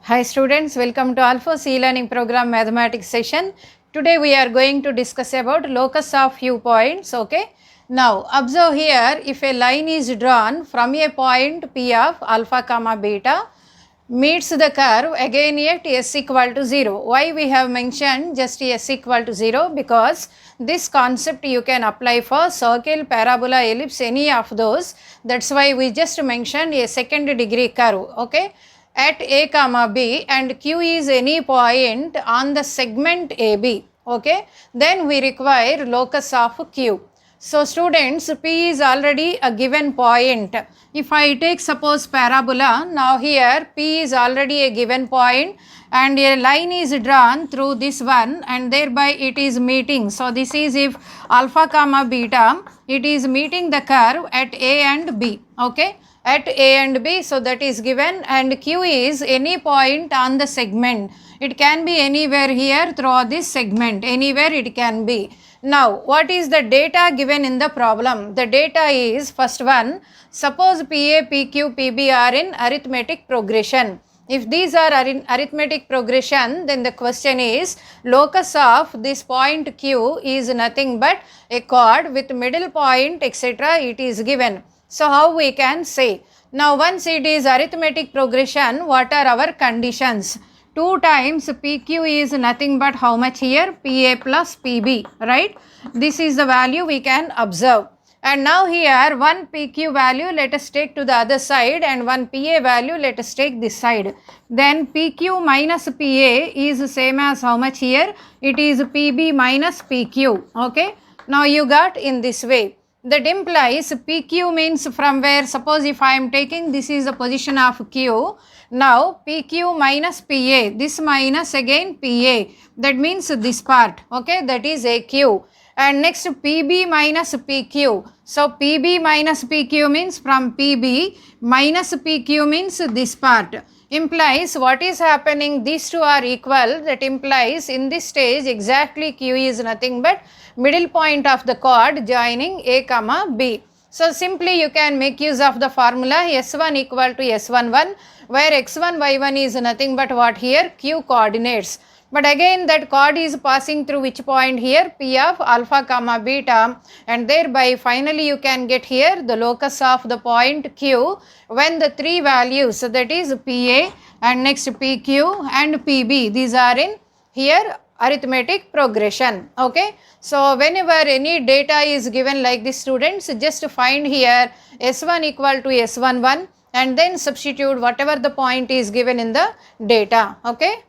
Hi students, welcome to Alphos e-learning program mathematics session. Today we are going to discuss about locus of few points. Okay. Now observe here, if a line is drawn from a point P of alpha comma beta meets the curve again at s equal to 0. Why we have mentioned just s equal to 0? Because this concept you can apply for circle, parabola, ellipse, any of those. That's why we just mentioned a second degree curve. Okay. At a comma b and q is any point on the segment AB, okay, then we require locus of q. So students, p is already a given point. If I take suppose parabola, now here p is already a given point and a line is drawn through this one and thereby it is meeting. So this is if alpha comma beta, it is meeting the curve at a and b, okay, at A and B, so that is given, and Q is any point on the segment. It can be anywhere here throughout this segment, anywhere it can be. Now, what is the data given in the problem? The data is, first one, suppose PA, PQ, PB are in arithmetic progression. If these are in arithmetic progression, then the question is, locus of this point Q is nothing but a chord with middle point, etc. it is given. So how we can say? Now once it is arithmetic progression, what are our conditions? 2 times PQ is nothing but how much here? PA plus PB, right? This is the value we can observe. And now here one PQ value let us take to the other side and one PA value let us take this side. Then PQ minus PA is same as how much here? It is PB minus PQ, okay? Now you got in this way. That implies PQ means from where, suppose if I am taking this is the position of Q, now PQ minus PA, this minus again PA, that means this part, okay, that is AQ. And next PB minus PQ, so PB minus PQ means from PB minus PQ means this part. Implies what is happening, these two are equal, that implies in this stage exactly Q is nothing but middle point of the chord joining A comma B. So simply you can make use of the formula S1 equal to S11 where x1 y1 is nothing but what here? Q coordinates. But again that chord is passing through which point here? P of alpha comma beta, and thereby finally you can get here the locus of the point Q when the three values, so that is PA and next PQ and PB, these are in here arithmetic progression, okay. So whenever any data is given like this, students, just find here S1 equal to S11 and then substitute whatever the point is given in the data, okay.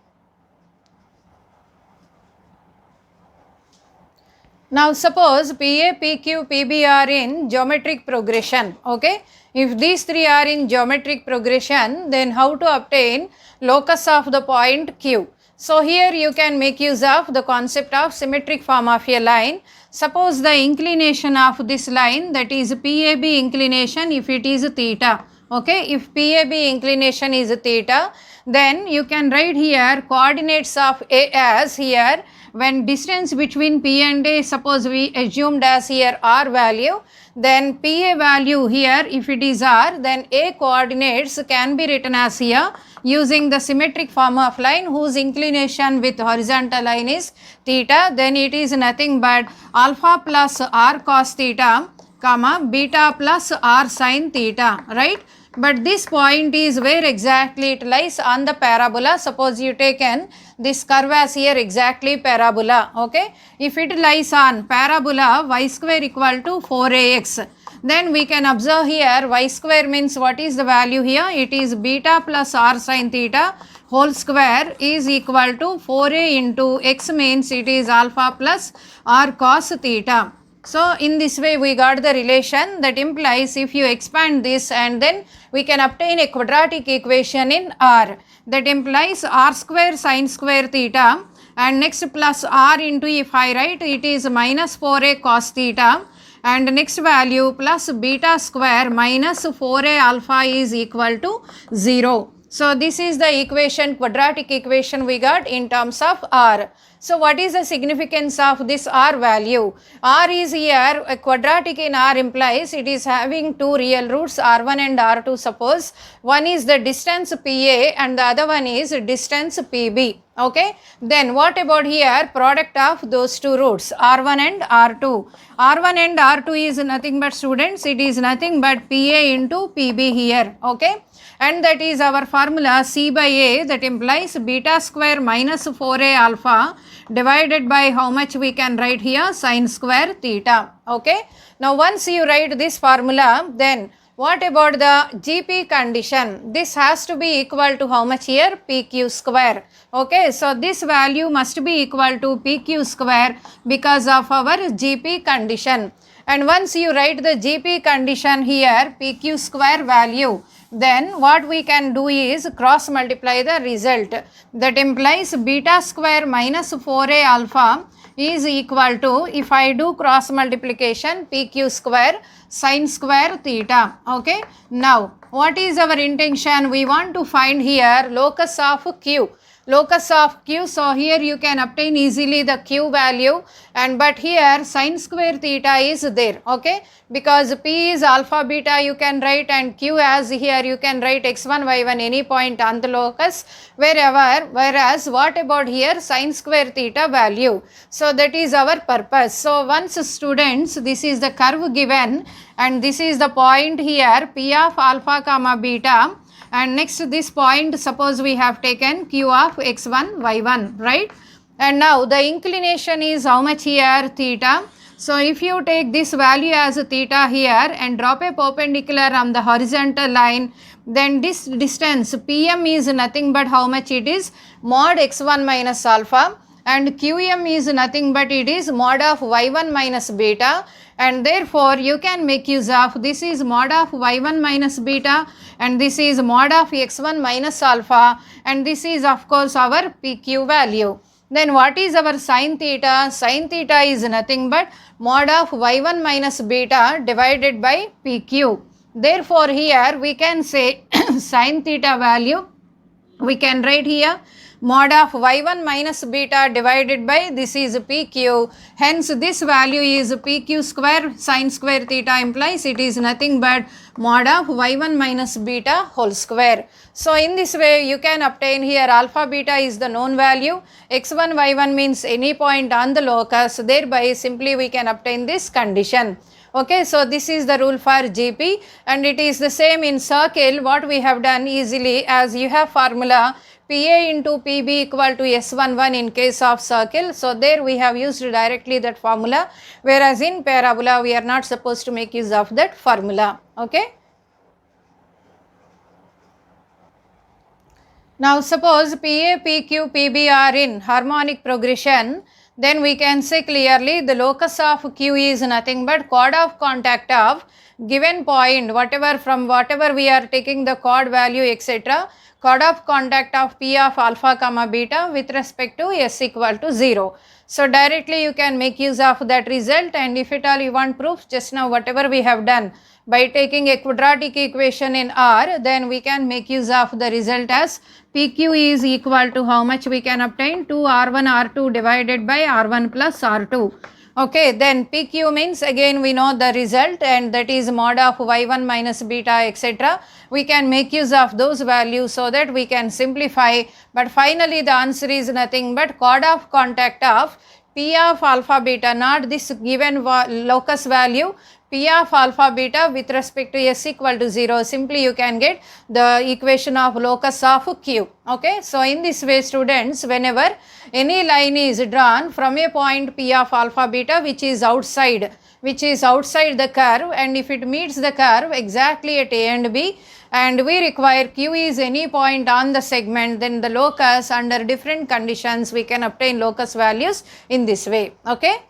Now suppose PA, PQ, PB are in geometric progression, okay. If these three are in geometric progression, then how to obtain locus of the point Q? So here you can make use of the concept of symmetric form of a line. Suppose the inclination of this line, that is PAB inclination, if it is theta, okay. If PAB inclination is theta, then you can write here coordinates of A as here when distance between P and A, suppose we assumed as here R value, then PA value here if it is R, then A coordinates can be written as here using the symmetric form of line whose inclination with horizontal line is theta, then it is nothing but alpha plus R cos theta comma beta plus R sin theta, right? But this point is where exactly it lies on the parabola. Suppose you taken this curve as here exactly parabola, okay. If it lies on parabola y square equal to 4ax, then we can observe here y square means what is the value here? It is beta plus R sin theta whole square is equal to 4a into x means it is alpha plus R cos theta. So in this way we got the relation, that implies if you expand this and then we can obtain a quadratic equation in R, that implies R square sin square theta and next plus R into, if I write, it is minus 4a cos theta and next value plus beta square minus 4a alpha is equal to 0. So this is the equation, quadratic equation we got in terms of R. So what is the significance of this r value? R is here a quadratic in r implies it is having two real roots r1 and r2. Suppose one is the distance PA and the other one is distance PB. Okay, then what about here product of those two roots r1 and r2? R1 and r2 is nothing but, students, it is nothing but PA into PB here. Okay, and that is our formula C by A, that implies beta square minus 4A alpha divided by how much we can write here, sin square theta. Okay, now once you write this formula, then what about the GP condition? This has to be equal to how much here? PQ square. Okay, so this value must be equal to PQ square because of our GP condition. And once you write the GP condition here, PQ square value, then what we can do is cross multiply the result. That implies beta square minus 4A alpha is equal to, if I do cross multiplication, PQ square sin square theta. Okay, now what is our intention? We want to find here locus of Q. Locus of Q, so here you can obtain easily the Q value, and but here sin square theta is there. Okay, because P is alpha beta you can write, and Q as here you can write x1 y1 any point on the locus wherever, whereas what about here sin square theta value? So that is our purpose. So once students, this is the curve given and this is the point here P of alpha comma beta, and next this point suppose we have taken Q of x1 y1, right? And now the inclination is how much here? Theta. So if you take this value as theta here and drop a perpendicular on the horizontal line, then this distance PM is nothing but how much it is? Mod x1 minus alpha, and QM is nothing but it is mod of y1 minus beta, and therefore you can make use of this is mod of y1 minus beta, and this is mod of x1 minus alpha, and this is of course our PQ value. Then what is our sin theta? Sin theta is nothing but mod of y1 minus beta divided by PQ. Therefore here we can say sin theta value, we can write here mod of y1 minus beta divided by this is PQ. Hence this value is PQ square sin square theta implies it is nothing but mod of y1 minus beta whole square. So in this way you can obtain here alpha beta is the known value, x1 y1 means any point on the locus, thereby simply we can obtain this condition. Okay, so this is the rule for GP, and it is the same in circle. What we have done easily, as you have formula PA into PB equal to S11 in case of circle. So there we have used directly that formula, whereas in parabola we are not supposed to make use of that formula. Okay. Now suppose PA, PQ, PB are in harmonic progression, then we can say clearly the locus of Q is nothing but chord of contact of given point, whatever from whatever we are taking the chord value etc. Chord of contact of P of alpha comma beta with respect to S equal to 0. So directly you can make use of that result, and if at all you want proof, just now whatever we have done by taking a quadratic equation in R, then we can make use of the result as PQ is equal to how much we can obtain? 2R1 R2 divided by R1 plus R2. Okay, then PQ means again we know the result, and that is mod of y1 minus beta etc. We can make use of those values so that we can simplify, but finally the answer is nothing but chord of contact of P of alpha beta, not this given locus value, P of alpha beta with respect to S equal to 0. Simply you can get the equation of locus of Q. Okay, so in this way students, whenever any line is drawn from a point P of alpha beta which is outside the curve, and if it meets the curve exactly at A and B, and we require Q is any point on the segment, then the locus under different conditions we can obtain locus values in this way. Okay.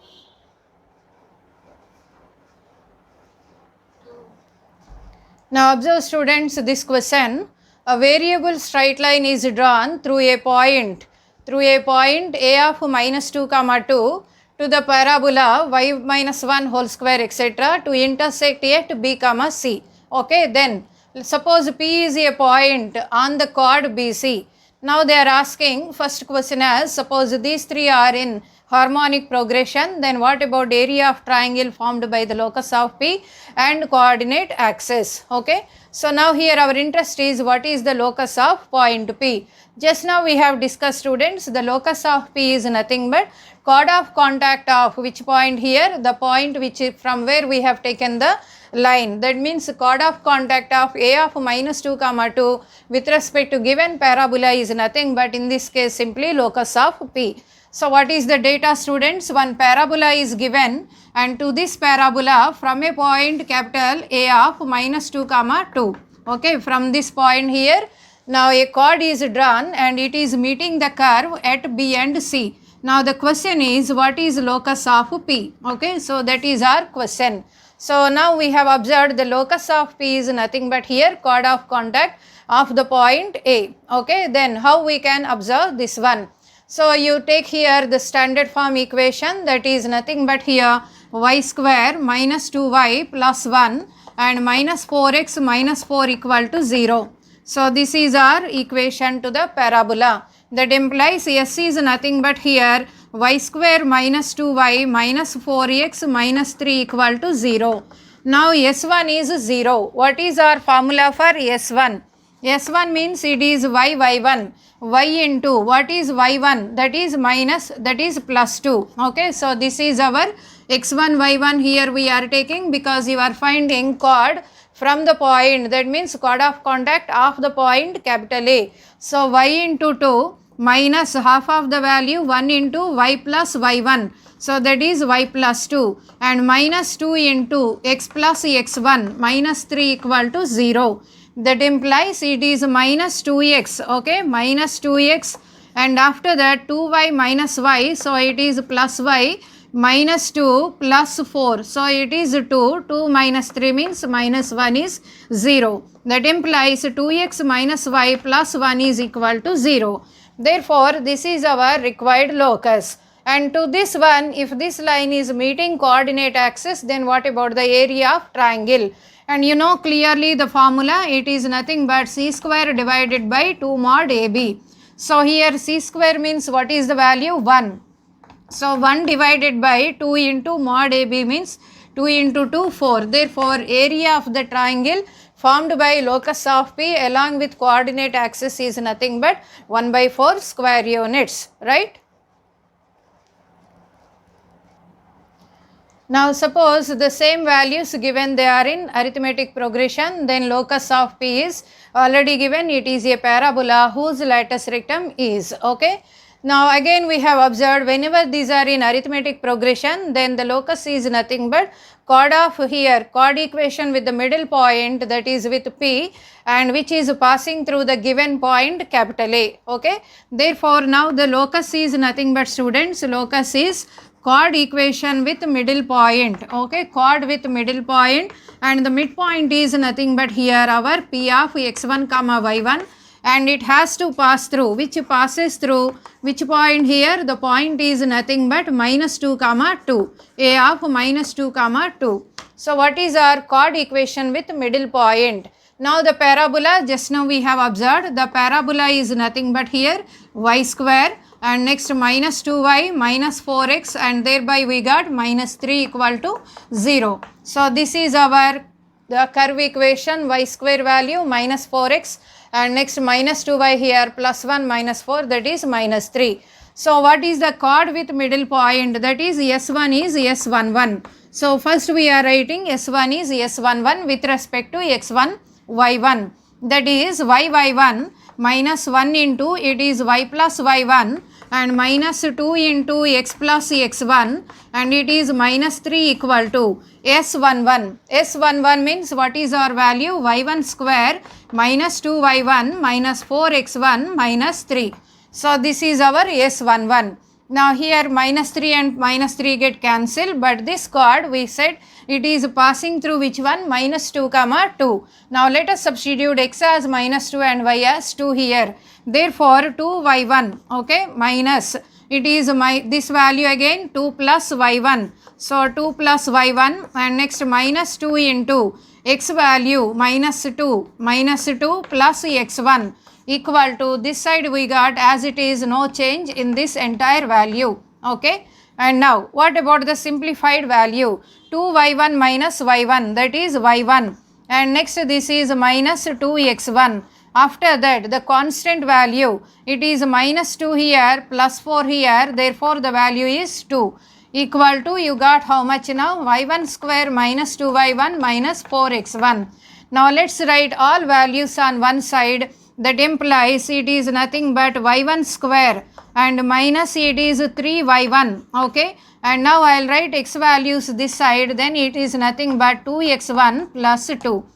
Now observe students this question. A variable straight line is drawn through a point A of minus 2 comma 2 to the parabola y minus 1 whole square etc. to intersect at B comma C. Okay, then suppose P is a point on the chord BC. Now they are asking, first question as, suppose these three are in harmonic progression, then what about area of triangle formed by the locus of P and coordinate axis? Okay. So now here our interest is what is the locus of point P. Just now we have discussed, students, the locus of P is nothing but chord of contact of which point here? The point which from where we have taken the line. That means chord of contact of A of minus 2 comma 2 with respect to given parabola is nothing but in this case simply locus of P. So what is the data, students? One parabola is given and to this parabola from a point capital A of minus 2 comma 2. Okay, from this point here now a chord is drawn and it is meeting the curve at B and C. Now the question is what is locus of P? Okay, so that is our question. So now we have observed the locus of P is nothing but here chord of contact of the point A. Okay, then how we can observe this one? So you take here the standard form equation, that is nothing but here y square minus 2y plus 1 and minus 4x minus 4 equal to 0. So this is our equation to the parabola. That implies S is nothing but here y square minus 2y minus 4x minus 3 equal to 0. Now S1 is 0. What is our formula for S1? S1 means it is y1. Y into what is y1? That is minus, that is plus 2. Okay, so this is our x1 y1 here we are taking because you are finding chord from the point, that means chord of contact of the point capital A. So y into 2 minus half of the value 1 into y plus y1. So that is y plus 2 and minus 2 into x plus x1 minus 3 equal to 0. That implies it is minus 2x, okay, minus 2x and after that 2y minus y, so it is plus y minus 2 plus 4, so it is 2, 2 minus 3 means minus 1 is 0. That implies 2x minus y plus 1 is equal to 0. Therefore, this is our required locus. And to this one, if this line is meeting coordinate axis, then what about the area of triangle? And you know clearly the formula, it is nothing but c square divided by 2 mod AB. So here c square means what is the value? 1. So 1 divided by 2 into mod AB means 2 into 2, 4. Therefore, area of the triangle formed by locus of P along with coordinate axis is nothing but 1 by 4 square units, right? Now suppose the same values given they are in arithmetic progression, then locus of P is already given, it is a parabola whose latus rectum is, okay. Now again we have observed whenever these are in arithmetic progression, then the locus is nothing but chord of here, chord equation with the middle point, that is with P, and which is passing through the given point capital A, okay. Therefore now the locus is nothing but, students, locus is chord equation with middle point, okay, chord with middle point, and the midpoint is nothing but here our P of x1 comma y1, and it has to pass through, which passes through which point here? The point is nothing but minus 2 comma 2, A of minus 2 comma 2. So what is our chord equation with middle point? Now the parabola, just now we have observed, the parabola is nothing but here y square and next minus 2y minus 4x, and thereby we got minus 3 equal to 0. So this is our the curve equation, y square value minus 4x and next minus 2y here plus 1 minus 4, that is minus 3. So what is the chord with middle point? That is S1 is S11. So first we are writing S1 is S11 with respect to x1 y1, that is y1 minus 1 into it is y plus y1 and minus 2 into x plus x1 and it is minus 3 equal to S11. S11 means what is our value? y1 square minus 2y1 minus 4x1 minus 3. So this is our S11. Now here minus 3 and minus 3 get cancelled, but this chord we said it is passing through which one? Minus 2 comma 2. Now let us substitute x as minus 2 and y as 2 here. Therefore 2y1, okay, minus it is this value again 2 plus y1. So 2 plus y1 and next minus 2 into x value minus 2 plus x1. equal to this side we got as it is no change in this entire value. Okay. And now what about the simplified value? 2y1 minus y1, that is y1, and next this is minus 2x1. After that the constant value, it is minus 2 here plus 4 here, therefore the value is 2, equal to, you got how much now? y1 square minus 2y1 minus 4x1. Now let's write all values on one side. That implies it is nothing but y1 square and minus it is 3y1. Okay. And now I will write x values this side, then it is nothing but 2x1 plus 2.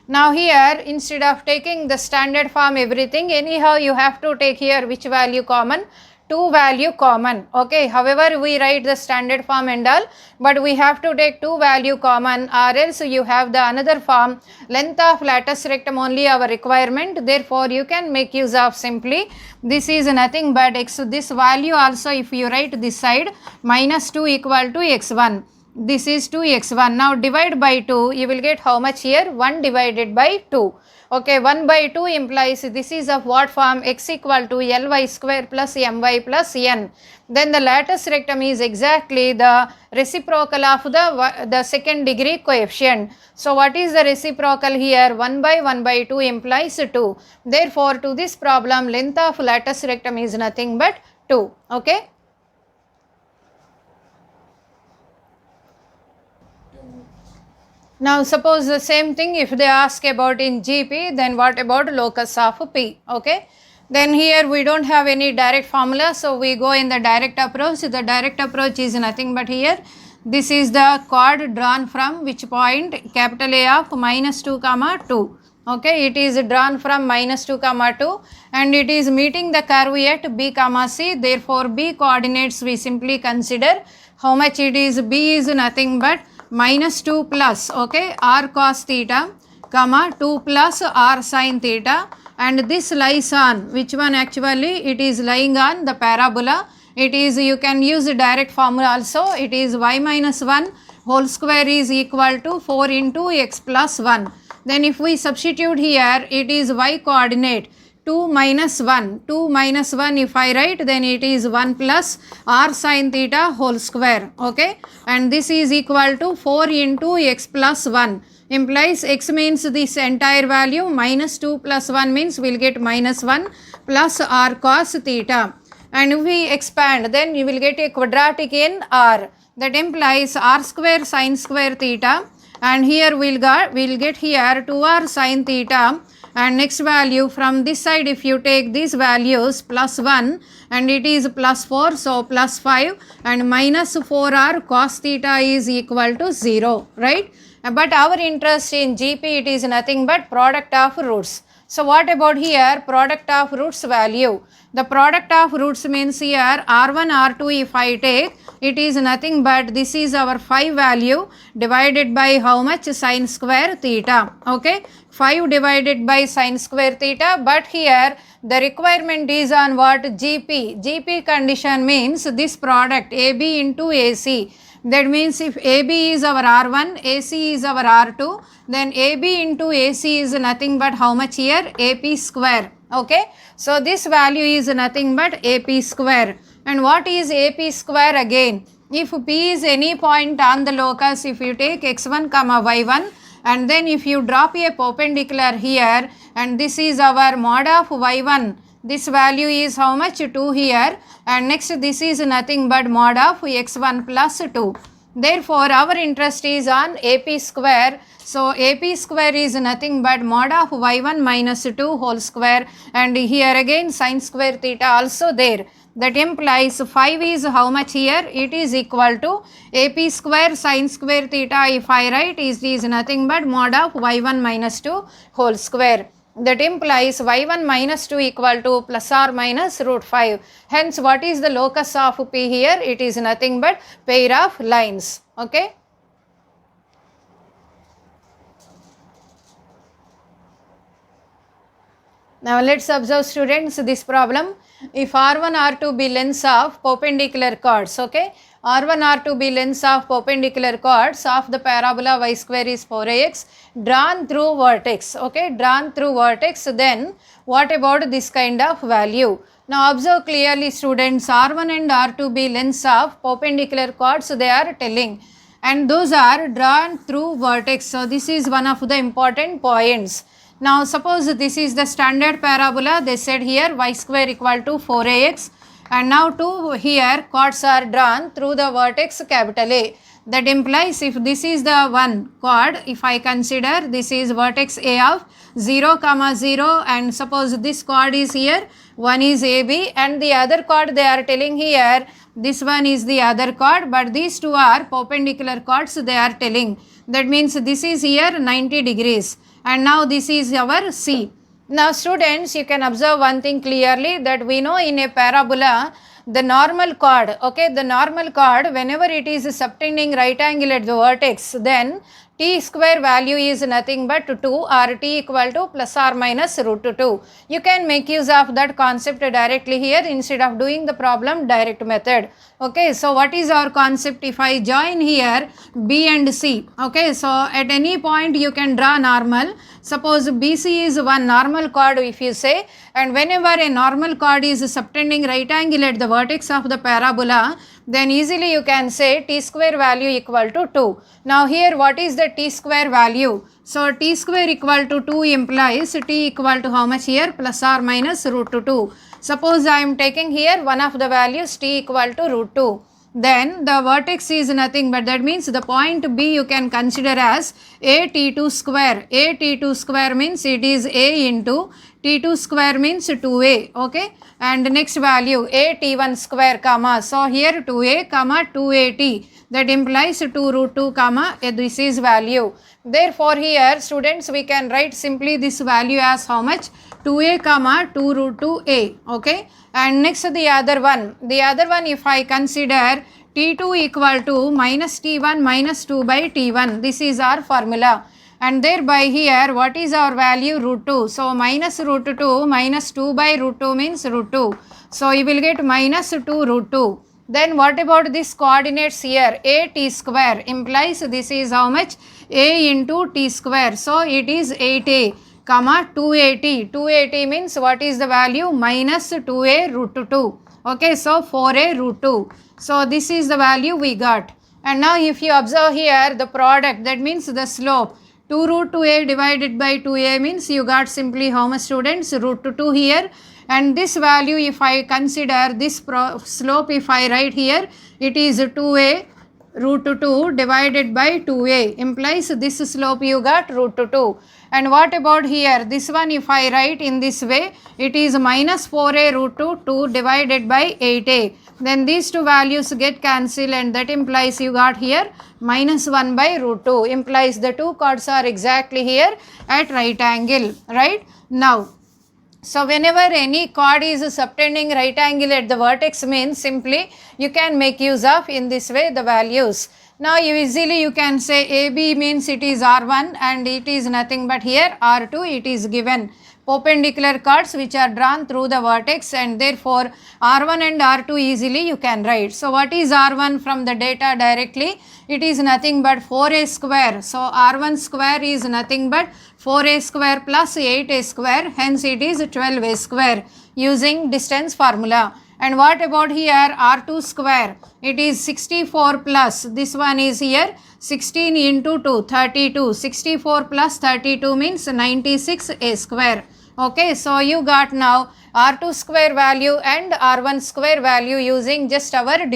Now here instead of taking the standard form everything, anyhow you have to take here which value common? 2 value common. Okay. However we write the standard form and all, but we have to take 2 value common, or else you have the another form, length of latus rectum only our requirement. Therefore you can make use of simply this is nothing but x, this value also if you write this side minus 2 equal to x1, this is 2x1. Now divide by 2, you will get how much here? 1 divided by 2. Okay, 1 by 2 implies this is of what form? X equal to Ly square plus My plus n. Then the latus rectum is exactly the reciprocal of the second degree coefficient. So what is the reciprocal here? 1 by 2 implies 2. Therefore to this problem length of latus rectum is nothing but 2. Okay. Now suppose the same thing if they ask about in GP, then what about locus of P? Okay. Then here we don't have any direct formula, so we go in the direct approach. The direct approach is nothing but here, this is the chord drawn from which point? Capital A of minus 2 comma 2. Okay, it is drawn from minus 2 comma 2 and it is meeting the curve at B comma C. Therefore B coordinates we simply consider how much it is? B is nothing but minus 2 plus, okay, r cos theta comma 2 plus r sin theta, and this lies on which one? Actually it is lying on the parabola. It is, you can use the direct formula also, it is y minus 1 whole square is equal to 4 into x plus 1. Then if we substitute here, it is y coordinate 2 minus 1, 2 minus 1 if I write, then it is 1 plus r sin theta whole square. Okay, and this is equal to 4 into x plus 1, implies x means this entire value, minus 2 plus 1 means we will get minus 1 plus r cos theta, and if we expand then you will get a quadratic in r, that implies r square sin square theta, and here we will get here 2r sin theta, and next value from this side if you take these values plus 1 and it is plus 4, so plus 5 and minus 4r cos theta is equal to 0, right? But our interest in GP, it is nothing but product of roots. So what about here? Product of roots value. The product of roots means here r1 r2 if I take, it is nothing but this is our 5 value divided by how much? Sin square theta. Okay, 5 divided by sin square theta, but here the requirement is on what? GP. GP condition means this product AB into AC. That means if AB is our R1, AC is our R2, then AB into AC is nothing but how much here? AP square. Okay, so this value is nothing but AP square. And what is AP square again? If P is any point on the locus, if you take x1 comma y1, and then if you drop a perpendicular here, and this is our mod of y1, this value is how much? 2 here, and next this is nothing but mod of x1 plus 2. Therefore our interest is on AP square. So AP square is nothing but mod of y1 minus 2 whole square, and here again sin square theta also there. That implies 5 is how much here? It is equal to AP square sin square theta if I write is nothing but mod of y1 minus 2 whole square. That implies y1 minus 2 equal to plus or minus root 5. Hence what is the locus of P here? It is nothing but pair of lines. Okay. Now let's observe students this problem. If R1, R2 be lengths of perpendicular chords, okay, R1 R2 be lengths of perpendicular chords of the parabola y square is 4ax drawn through vertex, okay, drawn through vertex. Then what about this kind of value? Now observe clearly students, R1 and R2 be lengths of perpendicular chords they are telling, and those are drawn through vertex. So this is one of the important points. Now suppose this is the standard parabola, they said here y square equal to 4ax, and now to here chords are drawn through the vertex capital A. That implies if this is the one chord, if I consider this is vertex A of 0, 0, and suppose this chord is here, one is AB and the other chord they are telling here, this one is the other chord, but these two are perpendicular chords they are telling. That means this is here 90 degrees and now this is our C. Now students, you can observe one thing clearly, that we know in a parabola the normal chord, okay, the normal chord whenever it is subtending right angle at the vertex, then t square value is nothing but 2 or t equal to plus or minus root 2. You can make use of that concept directly here instead of doing the problem direct method. Okay, so what is our concept? If I join here B and C, okay, so at any point you can draw normal. Suppose BC is one normal chord if you say, and whenever a normal chord is subtending right angle at the vertex of the parabola, then easily you can say t square value equal to 2. Now here what is the t square value? So t square equal to 2 implies t equal to how much here? Plus or minus root 2. Suppose I am taking here one of the values t equal to root 2. Then the vertex is nothing but, that means the point B you can consider as a t2 square. A t2 square means it is a into t2 square means 2a, okay, and next value a t1 square comma, so here 2a comma 2at, that implies 2 root 2 comma this is value. Therefore here students we can write simply this value as how much? 2a comma 2 root 2a, okay, and next the other one if I consider t2 equal to minus t1 minus 2 by t1, this is our formula, and thereby here what is our value? Root 2. So minus root 2 minus 2 by root 2 means root 2. So you will get minus 2 root 2. Then what about this coordinates here? A t square implies this is how much? A into t square. So it is 8a comma 2at. 2at means what is the value? Minus 2a root 2. Okay, so 4a root 2. So this is the value we got. And now if you observe here the product, that means the slope. 2 root 2a divided by 2a means you got simply how much students? Root 2 here. And this value if I consider this slope, if I write here, it is 2a root 2 divided by 2a, implies this slope you got root 2. And what about here? This one if I write in this way, it is minus 4a root 2 divided by 8a. Then these two values get cancelled and that implies you got here minus 1 by root 2, implies the two chords are exactly here at right angle, right? Now, so whenever any chord is subtending right angle at the vertex means simply you can make use of in this way the values. Now easily you can say AB means it is R1 and it is nothing but here R2, it is given perpendicular chords which are drawn through the vertex, and therefore R1 and R2 easily you can write. So what is R1 from the data directly? It is nothing but 4a square. So R1 square is nothing but 4a square plus 8a square, hence it is 12a square using distance formula. And what about here? R2 square, it is 64 plus, this one is here 16 into 2, 32, 64 plus 32 means 96a square. Okay, so you got now R2 square value and R1 square value using just our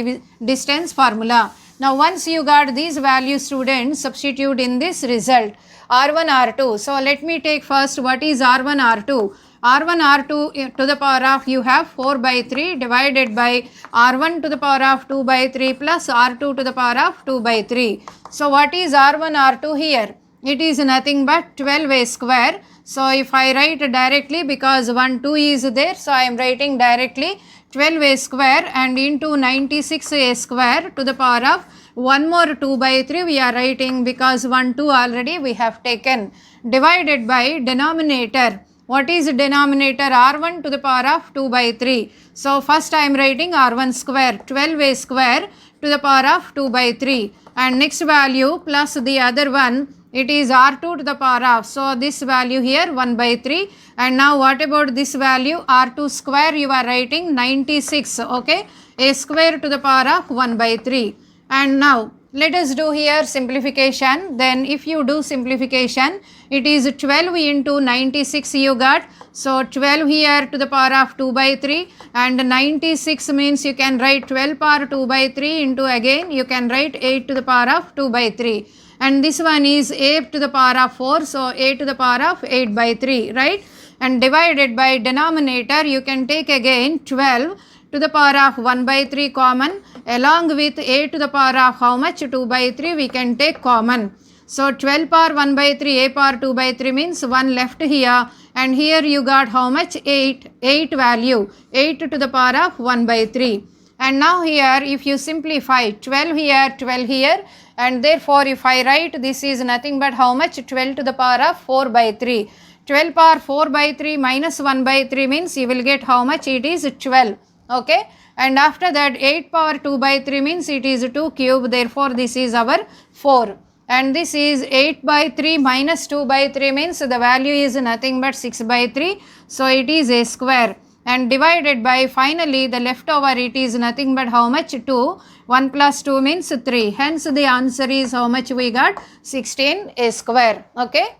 distance formula. Now once you got these values students, substitute in this result R1 R2. So let me take first what is R1 R2. R1 R2 to the power of you have 4 by 3 divided by R1 to the power of 2 by 3 plus R2 to the power of 2 by 3. So what is R1 R2 here? It is nothing but 12a square. So if I write directly, because 1 2 is there, so I am writing directly 12a square and into 96a square to the power of 1 more 2 by 3 we are writing, because 1 2 already we have taken, divided by denominator. What is denominator? R1 to the power of 2 by 3. So first I am writing R1 square, 12a square to the power of 2 by 3, and next value plus the other one, it is r2 to the power of, so this value here 1 by 3. And now what about this value, r2 square, you are writing 96, okay, a square to the power of 1 by 3. And now let us do here simplification. Then if you do simplification, it is 12 into 96 you got, so 12 here to the power of 2 by 3, and 96 means you can write 12 power 2 by 3 into, again you can write 8 to the power of 2 by 3, and this one is 8 to the power of 4, so 8 to the power of 8 by 3, right? And divided by denominator, you can take again 12 to the power of 1 by 3 common, along with 8 to the power of how much, 2 by 3 we can take common. So 12 power 1 by 3, a power 2 by 3 means 1 left here, and here you got how much, 8 value, 8 to the power of 1 by 3. And now here if you simplify, 12 here, and therefore if I write, this is nothing but how much, 12 to the power of 4 by 3. 12 power 4 by 3 minus 1 by 3 means you will get how much, it is 12, okay. And after that 8 power 2 by 3 means it is 2 cube, therefore this is our 4. And this is 8 by 3 minus 2 by 3 means the value is nothing but 6 by 3, so it is a square. And divided by, finally the leftover, it is nothing but how much, 2, 1 plus 2 means 3, hence the answer is how much we got, 16 a square, okay.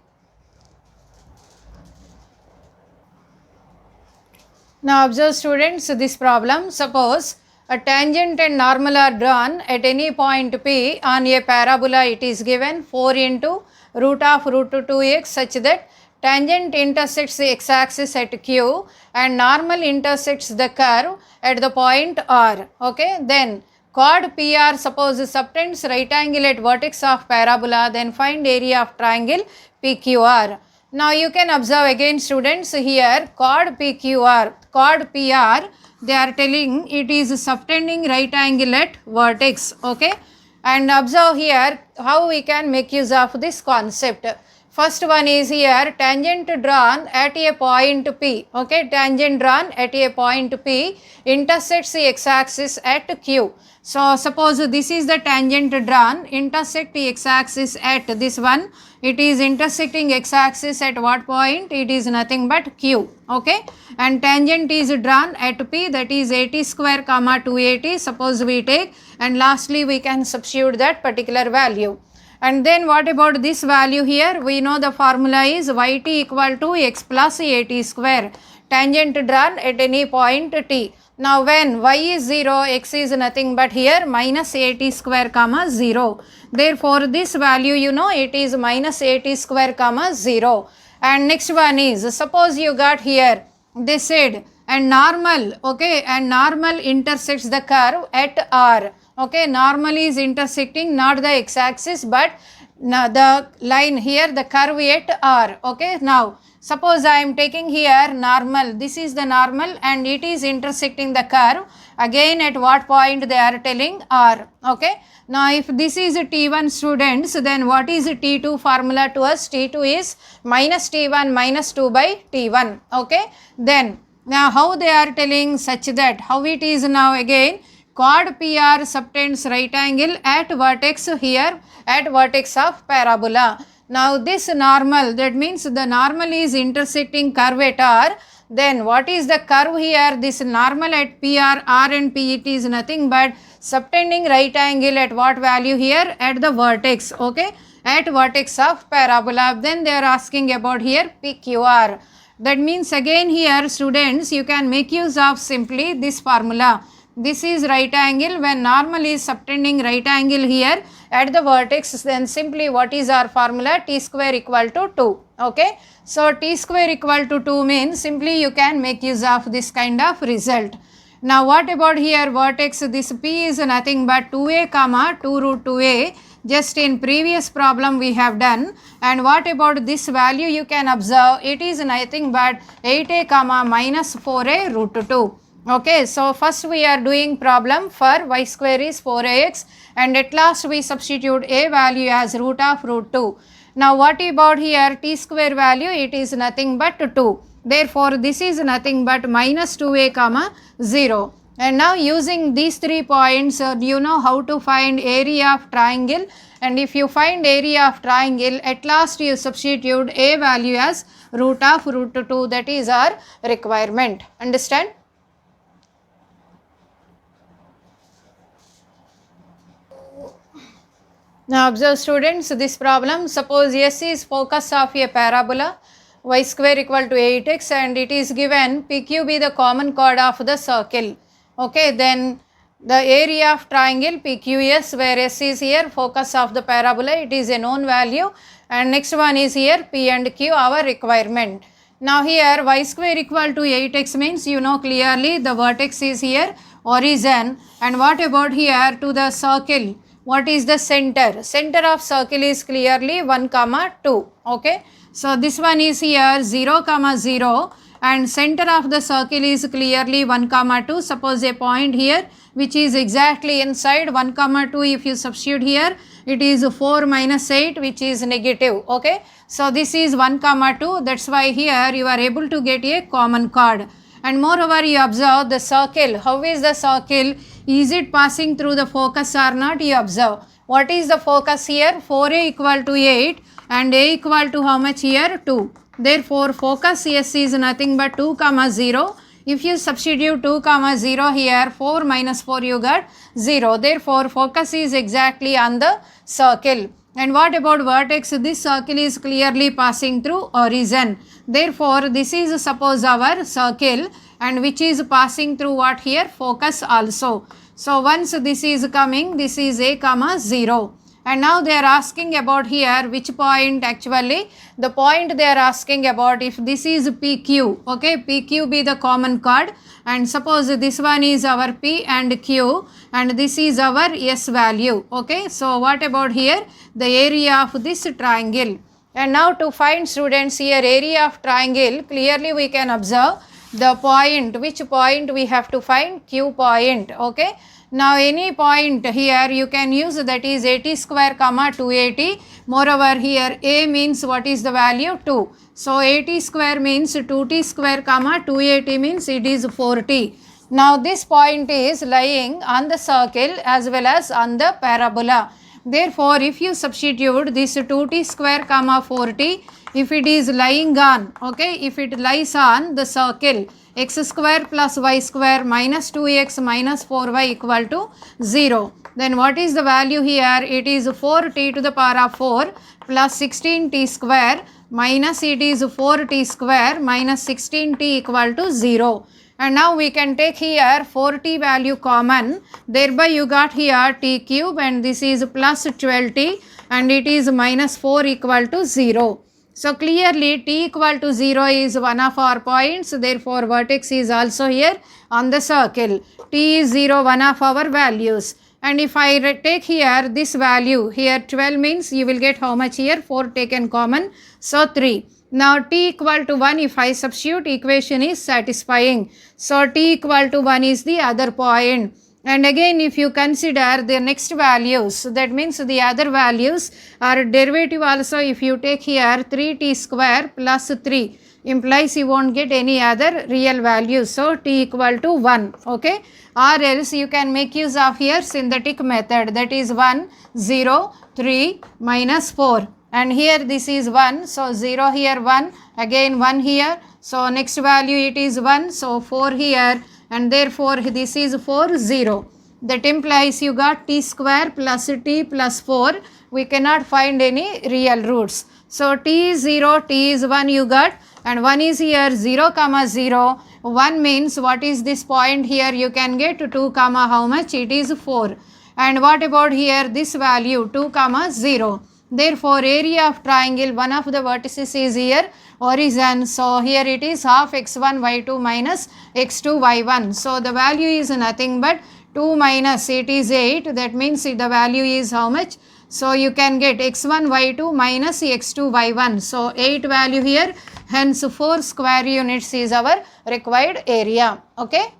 Now observe students this problem. Suppose a tangent and normal are drawn at any point P on a parabola. It is given 4 into root of root 2x such that tangent intersects the x-axis at Q and normal intersects the curve at the point R. Okay, then chord PR suppose subtends right angle at vertex of parabola, then find area of triangle PQR. Now you can observe again students here, chord PQR, chord PR, they are telling it is subtending right angle at vertex, okay. And observe here how we can make use of this concept. First one is here, tangent drawn at a point P, okay, tangent drawn at a point P intersects the x-axis at Q. So suppose this is the tangent drawn, intersect the x-axis at this one, it is intersecting x-axis at what point, it is nothing but Q, okay. And tangent is drawn at P, that is 80 square comma 280, suppose we take, and lastly we can substitute that particular value. And then what about this value here, we know the formula is yt equal to x plus 80 square, tangent drawn at any point T. Now when y is 0, x is nothing but here minus 80 square comma 0. Therefore this value you know it is minus 80 square comma 0. And next one is, suppose you got here, they said, and normal, okay, and normal intersects the curve at R. Okay, normal is intersecting not the x-axis but the line here, the curve at R. Okay, now suppose I am taking here normal, this is the normal and it is intersecting the curve again at what point they are telling R. Okay, now if this is T1 students, then what is T2 formula to us? T2 is minus T1 minus 2 by T1. Okay, then now how they are telling such that, how it is now again, chord PR subtends right angle at vertex here, at vertex of parabola. Now this normal, that means the normal is intersecting curve at R, then what is the curve here, this normal at PR, R and P, it is nothing but subtending right angle at what value here, at the vertex, okay, at vertex of parabola. Then they are asking about here PQR. That means again here students you can make use of simply this formula. This is right angle, when normal is subtending right angle here at the vertex, then simply what is our formula, t square equal to 2, okay. So t square equal to 2 means simply you can make use of this kind of result. Now what about here vertex, this P is nothing but 2a comma 2 root 2a, just in previous problem we have done. And what about this value, you can observe it is nothing but 8a comma minus 4a root 2. Okay, so first we are doing problem for y square is 4ax and at last we substitute a value as root of root 2. Now what about here t square value, it is nothing but 2. Therefore this is nothing but minus 2a comma 0. And now using these 3 points, you know how to find area of triangle, and if you find area of triangle, at last you substitute a value as root of root 2, that is our requirement. Understand? Now observe students, this problem, suppose S is focus of a parabola, y square equal to 8x, and it is given PQ be the common chord of the circle. Okay, then the area of triangle PQS, where S is here focus of the parabola, it is a known value, and next one is here P and Q, our requirement. Now here y square equal to 8x means you know clearly the vertex is here origin, and what about here to the circle? What is the center? Center of circle is clearly 1, 2. Okay. So this one is here 0, 0, and center of the circle is clearly 1, 2. Suppose a point here which is exactly inside 1, 2. If you substitute here, it is 4 minus 8, which is negative. Okay. So this is 1, 2. That's why here you are able to get a common chord. And moreover, you observe the circle. How is the circle? Is it passing through the focus or not? You observe. What is the focus here? 4a equal to 8 and a equal to how much here? 2. Therefore, focus S is nothing but 2, 0. If you substitute 2, 0 here, 4 minus 4 you got 0. Therefore, focus is exactly on the circle. And what about vertex? This circle is clearly passing through origin. Therefore, this is suppose our circle, and which is passing through what here? Focus also. So, once this is coming, this is a, 0. And now they are asking about here which point actually, the point they are asking about if this is PQ, okay, PQ be the common chord, and suppose this one is our P and Q and this is our S value, okay. So what about here? The area of this triangle. And now to find students here area of triangle, clearly we can observe the point, which point we have to find? Q point, okay. Now any point here you can use, that is 80 square, 280. Moreover here A means what is the value? 2. So 80 square means 2t square, 280 means it is 4t. Now this point is lying on the circle as well as on the parabola. Therefore, if you substitute this 2t square, 4t, if it is lying on, okay, if it lies on the circle, x square plus y square minus 2x minus 4y equal to 0. Then what is the value here? It is 4t to the power of 4 plus 16t square minus it is 4t square minus 16t equal to 0. And now we can take here 4t value common, thereby you got here t cube, and this is plus 12t and it is minus 4 equal to 0. So clearly t equal to 0 is one of our points, therefore vertex is also here on the circle. T is 0, one of our values. And if I take here this value, here 12 means you will get how much here? 4 taken common, so 3. Now t equal to 1, if I substitute, equation is satisfying. So t equal to 1 is the other point. And again if you consider the next values, that means the other values are derivative also. If you take here 3t square plus 3 implies you won't get any other real values. So t equal to 1, okay. Or else you can make use of here synthetic method, that is 1, 0, 3 minus 4. And here this is 1, so 0 here 1, again 1 here. So next value it is 1, so 4 here. And therefore this is 4, 0. That implies you got t square plus t plus 4. We cannot find any real roots. So t is 0, t is 1 you got, and 1 is here 0, 0. 1 means what is this point here? You can get 2, how much? It is 4. And what about here? This value 2, 0. Therefore area of triangle, one of the vertices is here origin. So here it is half x1 y2 minus x2 y1. So the value is nothing but 2 minus it is 8. That means the value is how much? So you can get x1 y2 minus x2 y1. So 8 value here. Hence 4 square units is our required area. Okay.